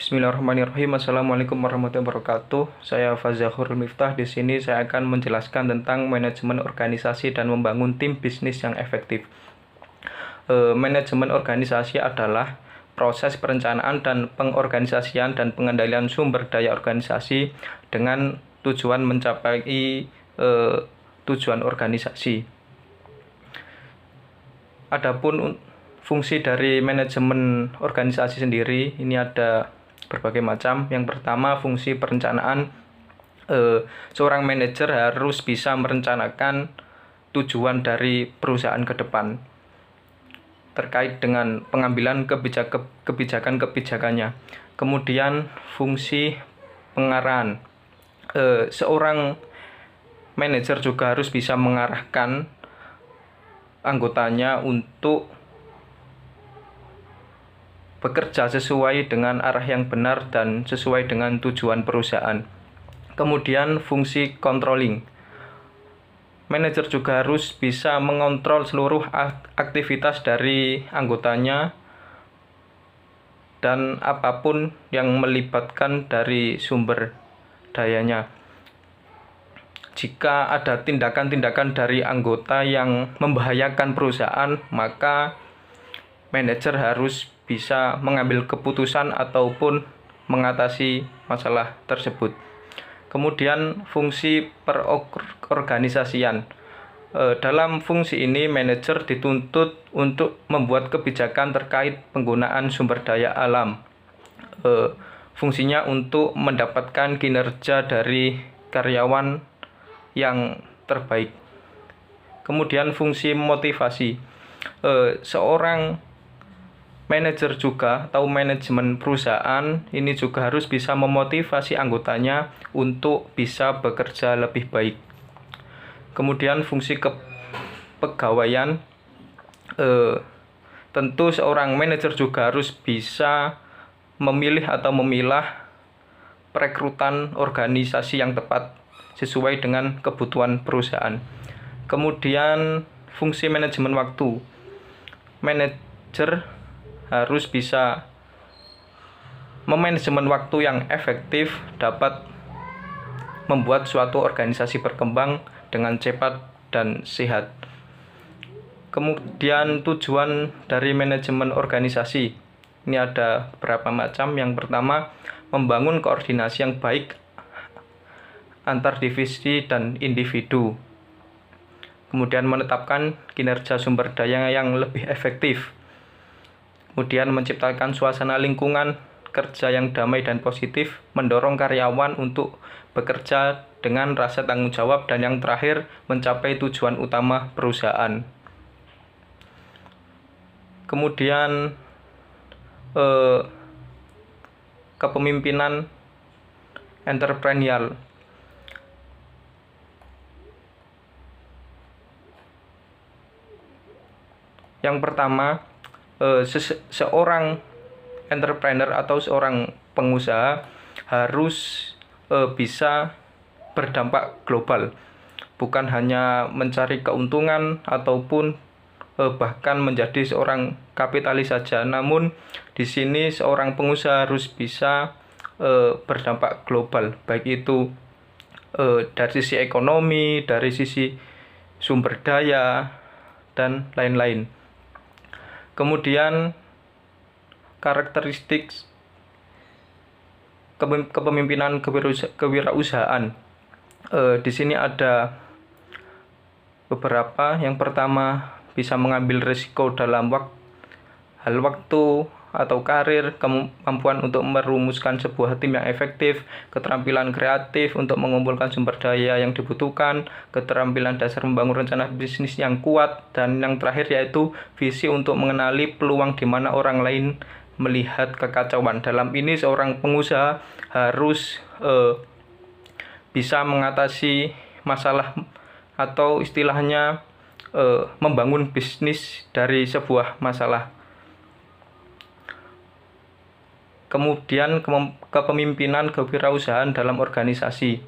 Bismillahirrahmanirrahim. Assalamualaikum warahmatullahi wabarakatuh. Saya Fazahur Miftah. Di sini saya akan menjelaskan tentang manajemen organisasi dan membangun tim bisnis yang efektif. Manajemen organisasi adalah proses perencanaan dan pengorganisasian dan pengendalian sumber daya organisasi dengan tujuan mencapai tujuan organisasi. Adapun fungsi dari manajemen organisasi sendiri ini ada berbagai macam. Yang pertama, fungsi perencanaan. Seorang manajer harus bisa merencanakan tujuan dari perusahaan ke depan terkait dengan pengambilan kebijakan-kebijakannya. Kemudian fungsi pengarahan. Seorang manajer juga harus bisa mengarahkan anggotanya untuk bekerja sesuai dengan arah yang benar dan sesuai dengan tujuan perusahaan. Kemudian fungsi controlling. Manajer juga harus bisa mengontrol seluruh aktivitas dari anggotanya dan apapun yang melibatkan dari sumber dayanya. Jika ada tindakan-tindakan dari anggota yang membahayakan perusahaan, maka manajer harus bisa mengambil keputusan ataupun mengatasi masalah tersebut. Kemudian fungsi perorganisasian. Dalam fungsi ini manajer dituntut untuk membuat kebijakan terkait penggunaan sumber daya alam. Fungsinya untuk mendapatkan kinerja dari karyawan yang terbaik. Kemudian fungsi motivasi. Seorang manajer juga atau manajemen perusahaan ini juga harus bisa memotivasi anggotanya untuk bisa bekerja lebih baik. Kemudian fungsi kepegawaian. Tentu seorang manajer juga harus bisa memilih atau memilah perekrutan organisasi yang tepat sesuai dengan kebutuhan perusahaan. Kemudian fungsi manajemen waktu. Manajer harus bisa memanajemen waktu yang efektif dapat membuat suatu organisasi berkembang dengan cepat dan sehat. Kemudian tujuan dari manajemen organisasi. Ini ada beberapa macam. Yang pertama, membangun koordinasi yang baik antar divisi dan individu. Kemudian menetapkan kinerja sumber daya yang lebih efektif. Kemudian menciptakan suasana lingkungan kerja yang damai dan positif, mendorong karyawan untuk bekerja dengan rasa tanggung jawab, dan yang terakhir mencapai tujuan utama perusahaan. Kemudian kepemimpinan entrepreneurial. Yang pertama, seorang entrepreneur atau seorang pengusaha harus bisa berdampak global, bukan hanya mencari keuntungan ataupun bahkan menjadi seorang kapitalis saja. Namun di sini seorang pengusaha harus bisa berdampak global, baik itu dari sisi ekonomi, dari sisi sumber daya, dan lain-lain. Kemudian karakteristik kepemimpinan kewirausahaan. Di sini ada beberapa. Yang pertama, bisa mengambil risiko dalam hal waktu atau karir, kemampuan untuk merumuskan sebuah tim yang efektif, keterampilan kreatif untuk mengumpulkan sumber daya yang dibutuhkan, keterampilan dasar membangun rencana bisnis yang kuat, dan yang terakhir yaitu visi untuk mengenali peluang di mana orang lain melihat kekacauan. Dalam ini seorang pengusaha harus bisa mengatasi masalah atau istilahnya membangun bisnis dari sebuah masalah. Kemudian kepemimpinan kewirausahaan dalam organisasi.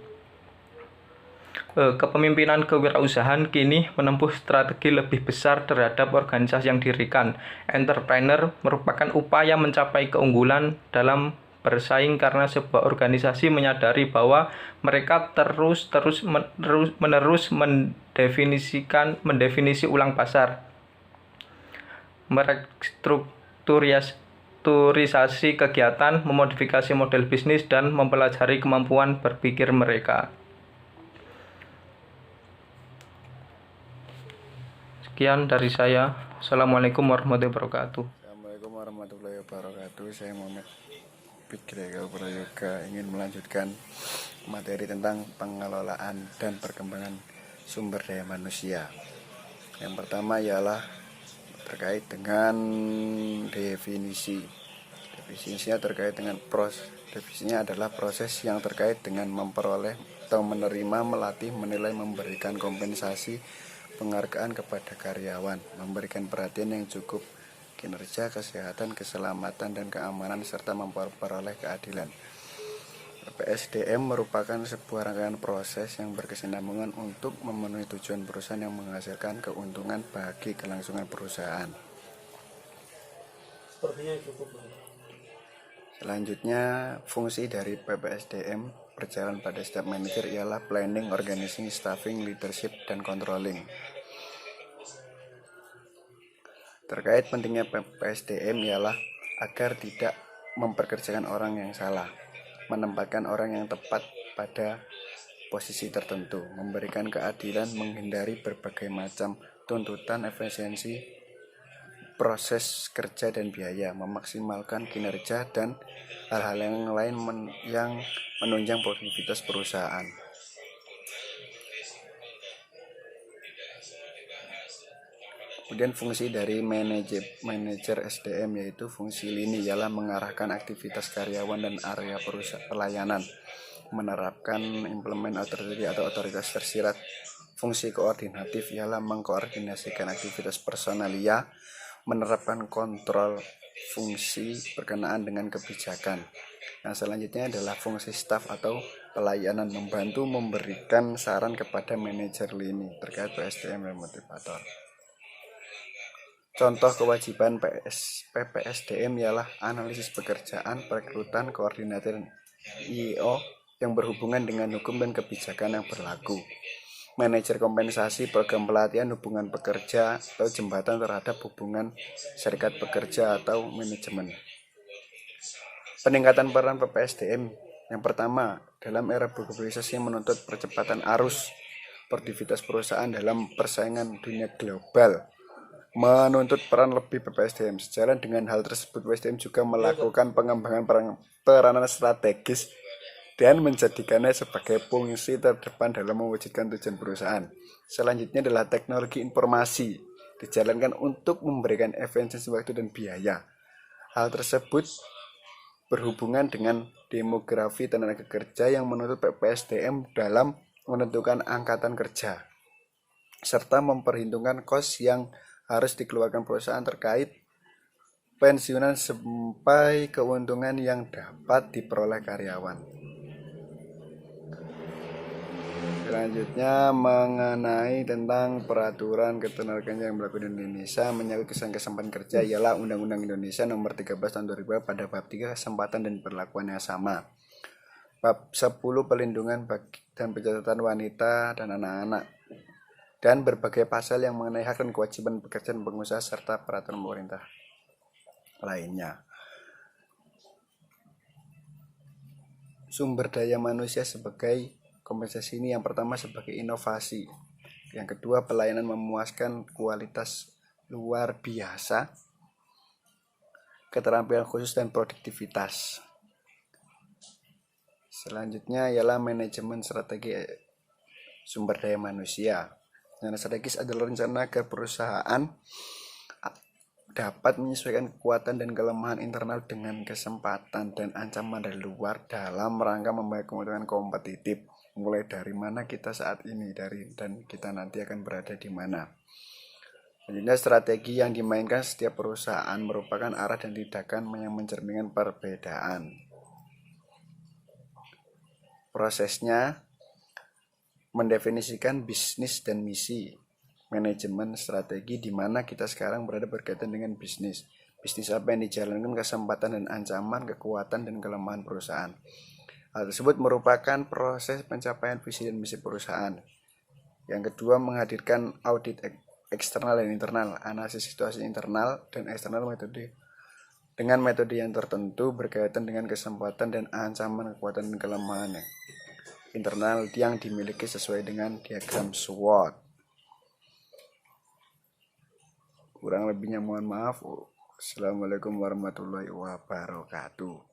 Kepemimpinan kewirausahaan kini menempuh strategi lebih besar terhadap organisasi yang didirikan. Entrepreneur merupakan upaya mencapai keunggulan dalam bersaing karena sebuah organisasi menyadari bahwa mereka menerus mendefinisi ulang pasar, merestrukturisasi kegiatan, memodifikasi model bisnis, dan mempelajari kemampuan berpikir mereka. Sekian dari saya. Assalamualaikum warahmatullahi wabarakatuh. Assalamualaikum warahmatullahi wabarakatuh. Saya Muhammad Fikri Eka Prayoga ingin melanjutkan materi tentang pengelolaan dan perkembangan sumber daya manusia. Yang pertama ialah terkait dengan definisi. Definisinya terkait dengan definisinya adalah proses yang terkait dengan memperoleh atau menerima, melatih, menilai, memberikan kompensasi, penghargaan kepada karyawan, memberikan perhatian yang cukup, kinerja, kesehatan, keselamatan, dan keamanan, serta memperoleh keadilan. PSDM merupakan sebuah rangkaian proses yang berkesinambungan untuk memenuhi tujuan perusahaan yang menghasilkan keuntungan bagi kelangsungan perusahaan. Selanjutnya, fungsi dari PPSDM berjalan pada setiap manajer ialah planning, organizing, staffing, leadership, dan controlling. Terkait pentingnya PSDM ialah agar tidak memperkerjakan orang yang salah, menempatkan orang yang tepat pada posisi tertentu, memberikan keadilan, menghindari berbagai macam tuntutan, efisiensi, proses kerja dan biaya, memaksimalkan kinerja, dan hal-hal yang lain yang menunjang produktivitas perusahaan. Kemudian fungsi dari manajer SDM yaitu fungsi lini ialah mengarahkan aktivitas karyawan dan area pelayanan, menerapkan implement authority atau otoritas tersirat. Fungsi koordinatif ialah mengkoordinasikan aktivitas personalia, menerapkan kontrol fungsi berkenaan dengan kebijakan. Nah, selanjutnya adalah fungsi staf atau pelayanan, membantu memberikan saran kepada manajer lini terkait PSDM dan motivator. Contoh kewajiban PPSDM ialah analisis pekerjaan, perekrutan, koordinator IO yang berhubungan dengan hukum dan kebijakan yang berlaku, manajer kompensasi, program pelatihan, hubungan pekerja atau jembatan terhadap hubungan serikat pekerja atau manajemen. Peningkatan peran PPSDM yang pertama, dalam era globalisasi yang menuntut percepatan arus produktivitas perusahaan dalam persaingan dunia global, menuntut peran lebih PPSDM. Sejalan dengan hal tersebut, PPSDM juga melakukan pengembangan peranan strategis dan menjadikannya sebagai fungsi terdepan dalam mewujudkan tujuan perusahaan. Selanjutnya adalah teknologi informasi, dijalankan untuk memberikan efisiensi waktu dan biaya. Hal tersebut berhubungan dengan demografi tenaga kerja yang menuntut PPSDM dalam menentukan angkatan kerja, serta memperhitungkan kos yang harus dikeluarkan perusahaan terkait pensiunan sampai keuntungan yang dapat diperoleh karyawan. Selanjutnya mengenai tentang peraturan ketenagakerjaan yang berlaku di Indonesia menyangkut kesempatan kerja ialah Undang-Undang Indonesia Nomor 13 Tahun 2000 pada bab 3 kesempatan dan perlakuan yang sama. Bab 10 pelindungan dan pencatatan wanita dan anak-anak, dan berbagai pasal yang mengenai hak dan kewajiban pekerjaan pengusaha serta peraturan pemerintah lainnya. Sumber daya manusia sebagai kompensasi ini yang pertama sebagai inovasi, yang kedua pelayanan memuaskan kualitas luar biasa, keterampilan khusus dan produktivitas. Selanjutnya ialah manajemen strategi sumber daya manusia. Rencana strategis adalah rencana agar perusahaan dapat menyesuaikan kekuatan dan kelemahan internal dengan kesempatan dan ancaman dari luar dalam rangka membangun keuntungan kompetitif. Mulai dari mana kita saat ini dan kita nanti akan berada di mana. Selanjutnya, strategi yang dimainkan setiap perusahaan merupakan arah dan tindakan yang mencerminkan perbedaan. Prosesnya mendefinisikan bisnis dan misi, manajemen strategi di mana kita sekarang berada berkaitan dengan bisnis. bisnis apa yang dijalankan, kesempatan dan ancaman, kekuatan dan kelemahan perusahaan. Hal tersebut merupakan proses pencapaian visi dan misi perusahaan. Yang kedua, menghadirkan audit eksternal dan internal, analisis situasi internal dan eksternal dengan metode yang tertentu berkaitan dengan kesempatan dan ancaman, kekuatan dan kelemahan internal yang dimiliki sesuai dengan diagram SWOT. Kurang lebihnya mohon maaf. Assalamualaikum warahmatullahi wabarakatuh.